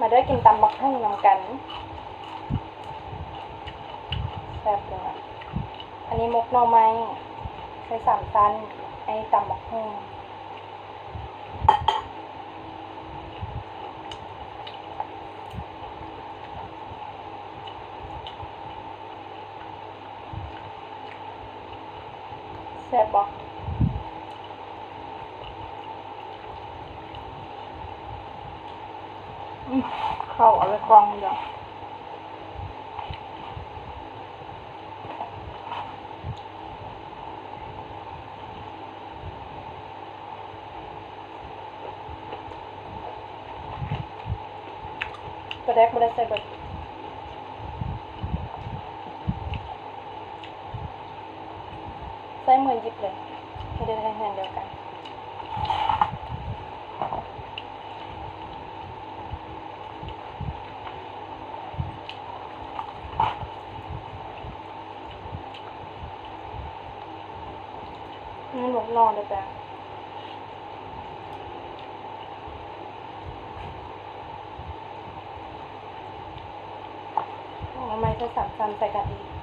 มาด้วยกินตำบักหุ่งนำกันแซ่บเลยอันนี้มกหน่อไม้ใช้3 ชั้นไอ้ตำบักหุ่งแซ่บบอกเข้าเอาไปกองเดี๋ยวกระแดกไม่ได้ใส่เบิดใส่มือหยิบเลยให้ได้แห้งๆเดียวกันนี่หนูนอนเลยจ้ะทำไมใช้3 ชั้นใส่กะทิ